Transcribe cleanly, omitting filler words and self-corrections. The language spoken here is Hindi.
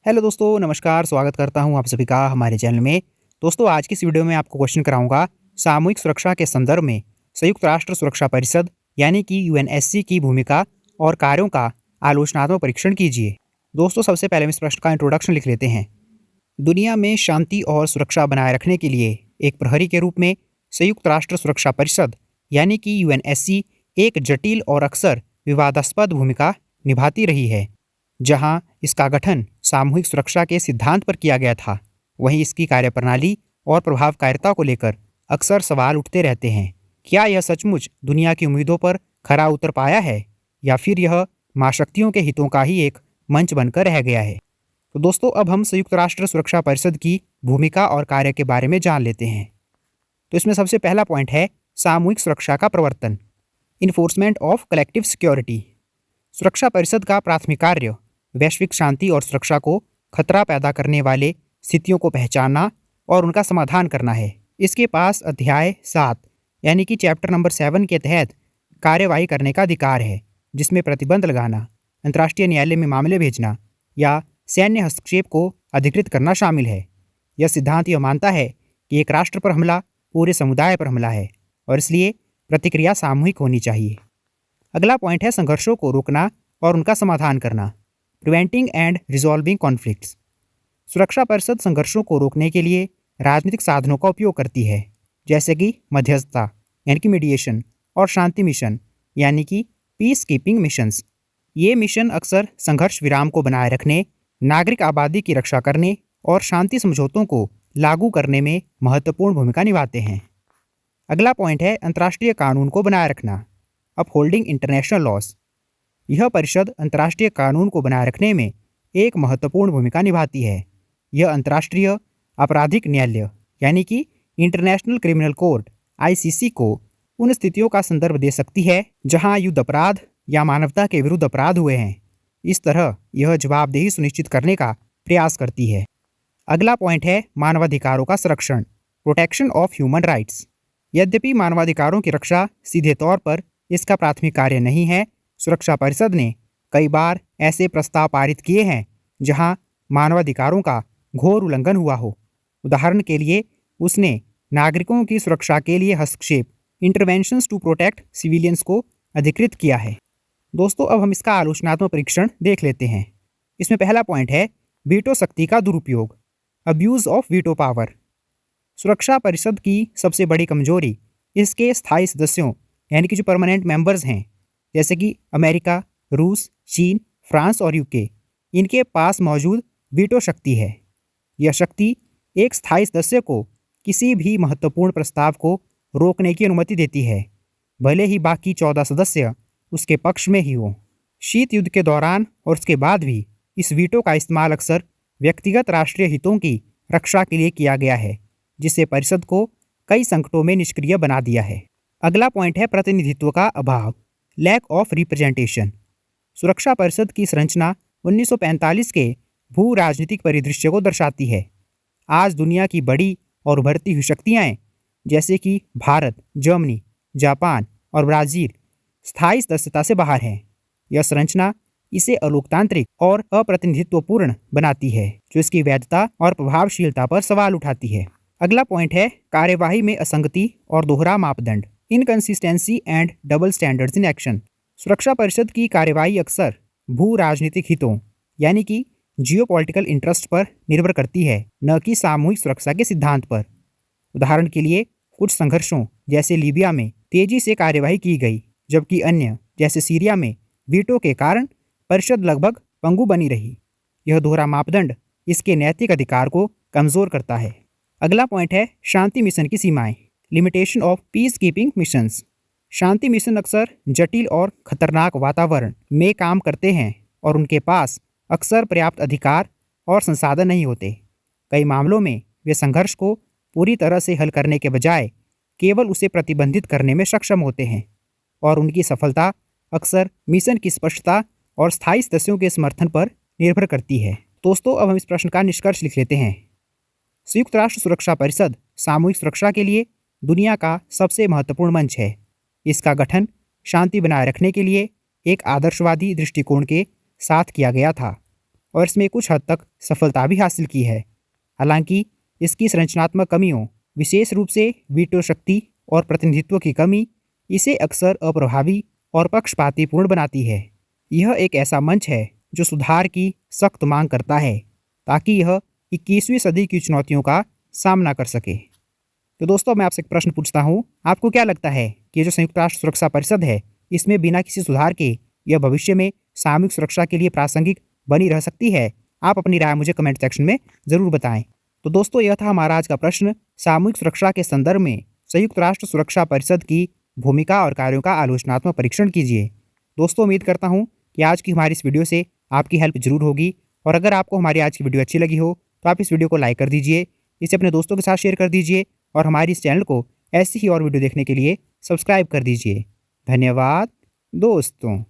हेलो दोस्तों, नमस्कार। स्वागत करता हूं आप सभी का हमारे चैनल में। दोस्तों, आज की इस वीडियो में आपको क्वेश्चन कराऊंगा सामूहिक सुरक्षा के संदर्भ में संयुक्त राष्ट्र सुरक्षा परिषद यानी कि यूएनएससी की भूमिका और कार्यों का आलोचनात्मक परीक्षण कीजिए। दोस्तों, सबसे पहले हम इस प्रश्न का इंट्रोडक्शन लिख लेते हैं। दुनिया में शांति और सुरक्षा बनाए रखने के लिए एक प्रहरी के रूप में संयुक्त राष्ट्र सुरक्षा परिषद यानी कि यूएनएससी एक जटिल और अक्सर विवादास्पद भूमिका निभाती रही है। जहां इसका गठन सामूहिक सुरक्षा के सिद्धांत पर किया गया था, वहीं इसकी कार्यप्रणाली और प्रभावकारिता को लेकर अक्सर सवाल उठते रहते हैं। क्या यह सचमुच दुनिया की उम्मीदों पर खरा उतर पाया है, या फिर यह महाशक्तियों के हितों का ही एक मंच बनकर रह गया है? तो दोस्तों, अब हम संयुक्त राष्ट्र सुरक्षा परिषद की भूमिका और कार्य के बारे में जान लेते हैं। तो इसमें सबसे पहला पॉइंट है सामूहिक सुरक्षा का प्रवर्तन, इन्फोर्समेंट ऑफ कलेक्टिव सिक्योरिटी। सुरक्षा परिषद का प्राथमिक कार्य वैश्विक शांति और सुरक्षा को खतरा पैदा करने वाले स्थितियों को पहचानना और उनका समाधान करना है। इसके पास अध्याय 7 यानी कि चैप्टर नंबर 7 के तहत कार्यवाही करने का अधिकार है, जिसमें प्रतिबंध लगाना, अंतर्राष्ट्रीय न्यायालय में मामले भेजना या सैन्य हस्तक्षेप को अधिकृत करना शामिल है। यह सिद्धांत यह मानता है कि एक राष्ट्र पर हमला पूरे समुदाय पर हमला है और इसलिए प्रतिक्रिया सामूहिक होनी चाहिए। अगला पॉइंट है संघर्षों को रोकना और उनका समाधान करना, प्रिवेंटिंग एंड रिजॉल्विंग कॉन्फ्लिक्ट्स। सुरक्षा परिषद संघर्षों को रोकने के लिए राजनीतिक साधनों का उपयोग करती है, जैसे कि मध्यस्थता यानी कि मीडिएशन और शांति मिशन यानी कि पीस कीपिंग मिशंस। ये मिशन अक्सर संघर्ष विराम को बनाए रखने, नागरिक आबादी की रक्षा करने और शांति समझौतों को लागू करने में महत्वपूर्ण भूमिका निभाते हैं। अगला पॉइंट है अंतर्राष्ट्रीय कानून को बनाए रखना, अपहोल्डिंग इंटरनेशनल लॉस। यह परिषद अंतर्राष्ट्रीय कानून को बनाए रखने में एक महत्वपूर्ण भूमिका निभाती है। यह अंतर्राष्ट्रीय आपराधिक न्यायालय यानी कि इंटरनेशनल क्रिमिनल कोर्ट आईसीसी को उन स्थितियों का संदर्भ दे सकती है जहां युद्ध अपराध या मानवता के विरुद्ध अपराध हुए हैं। इस तरह यह जवाबदेही सुनिश्चित करने का प्रयास करती है। अगला पॉइंट है मानवाधिकारों का संरक्षण, प्रोटेक्शन ऑफ ह्यूमन राइट्स। यद्यपि मानवाधिकारों की रक्षा सीधे तौर पर इसका प्राथमिक कार्य नहीं है, सुरक्षा परिषद ने कई बार ऐसे प्रस्ताव पारित किए हैं जहां मानवाधिकारों का घोर उल्लंघन हुआ हो। उदाहरण के लिए उसने नागरिकों की सुरक्षा के लिए हस्तक्षेप, इंटरवेंशंस टू प्रोटेक्ट सिविलियंस को अधिकृत किया है। दोस्तों, अब हम इसका आलोचनात्मक परीक्षण देख लेते हैं। इसमें पहला पॉइंट है वीटो शक्ति का दुरुपयोग, अब्यूज ऑफ वीटो पावर। सुरक्षा परिषद की सबसे बड़ी कमजोरी इसके स्थायी सदस्यों यानी कि जो परमानेंट मेंबर्स हैं, जैसे कि अमेरिका, रूस, चीन, फ्रांस और यूके, इनके पास मौजूद वीटो शक्ति है। यह शक्ति एक स्थायी सदस्य को किसी भी महत्वपूर्ण प्रस्ताव को रोकने की अनुमति देती है, भले ही बाकी 14 सदस्य उसके पक्ष में ही हों। शीत युद्ध के दौरान और उसके बाद भी इस वीटो का इस्तेमाल अक्सर व्यक्तिगत राष्ट्रीय हितों की रक्षा के लिए किया गया है, जिससे परिषद को कई संकटों में निष्क्रिय बना दिया है। अगला पॉइंट है प्रतिनिधित्व का अभाव, लैक ऑफ रिप्रेजेंटेशन। सुरक्षा परिषद की संरचना 1945 के भू राजनीतिक परिदृश्य को दर्शाती है। आज दुनिया की बड़ी और उभरती हुई शक्तियाँ जैसे कि भारत, जर्मनी, जापान और ब्राज़ील स्थायी सदस्यता से बाहर हैं। यह संरचना इसे अलोकतांत्रिक और अप्रतिनिधित्वपूर्ण बनाती है, जो इसकी वैधता और प्रभावशीलता पर सवाल उठाती है। अगला पॉइंट है कार्यवाही में असंगति और दोहरा मापदंड, inconsistency and double standards in action. सुरक्षा परिषद की कार्यवाही अक्सर भू राजनीतिक हितों यानी कि जियोपॉलिटिकल इंटरेस्ट पर निर्भर करती है, न कि सामूहिक सुरक्षा के सिद्धांत पर। उदाहरण के लिए कुछ संघर्षों जैसे लीबिया में तेजी से कार्यवाही की गई, जबकि अन्य जैसे सीरिया में वीटो के कारण परिषद लगभग पंगु बनी रही। यह दोहरा मापदंड इसके नैतिक अधिकार को कमजोर करता है। अगला पॉइंट है शांति मिशन की सीमाएं, limitation of peace keeping missions. Shanti mission अक्सर जटिल और खतरनाक वातावरण में काम करते हैं और उनके पास अक्सर पर्याप्त अधिकार और संसाधन नहीं होते। कई मामलों में वे संघर्ष को पूरी तरह से हल करने के बजाय केवल उसे प्रतिबंधित करने में सक्षम होते हैं, और उनकी सफलता अक्सर मिशन की स्पष्टता और स्थायी सदस्यों के समर्थन पर निर्भर करती है। दोस्तों, अब हम इस प्रश्न का निष्कर्ष लिख लेते हैं। संयुक्त राष्ट्र सुरक्षा परिषद सामूहिक सुरक्षा के लिए दुनिया का सबसे महत्वपूर्ण मंच है। इसका गठन शांति बनाए रखने के लिए एक आदर्शवादी दृष्टिकोण के साथ किया गया था और इसमें कुछ हद तक सफलता भी हासिल की है। हालांकि इसकी संरचनात्मक कमियों, विशेष रूप से वीटो शक्ति और प्रतिनिधित्व की कमी, इसे अक्सर अप्रभावी और पक्षपातीपूर्ण बनाती है। यह एक ऐसा मंच है जो सुधार की सख्त मांग करता है ताकि यह 21वीं सदी की चुनौतियों का सामना कर सके। तो दोस्तों, मैं आपसे एक प्रश्न पूछता हूँ, आपको क्या लगता है कि ये जो संयुक्त राष्ट्र सुरक्षा परिषद है, इसमें बिना किसी सुधार के यह भविष्य में सामूहिक सुरक्षा के लिए प्रासंगिक बनी रह सकती है? आप अपनी राय मुझे कमेंट सेक्शन में ज़रूर बताएं। तो दोस्तों, यह था हमारा आज का प्रश्न। सामूहिक सुरक्षा के संदर्भ में संयुक्त राष्ट्र सुरक्षा परिषद की भूमिका और कार्यों का आलोचनात्मक परीक्षण कीजिए। दोस्तों, उम्मीद करता हूँ कि आज की हमारी इस वीडियो से आपकी हेल्प जरूर होगी, और अगर आपको हमारी आज की वीडियो अच्छी लगी हो तो आप इस वीडियो को लाइक कर दीजिए, इसे अपने दोस्तों के साथ शेयर कर दीजिए, और हमारी इस चैनल को ऐसी ही और वीडियो देखने के लिए सब्सक्राइब कर दीजिए। धन्यवाद दोस्तों।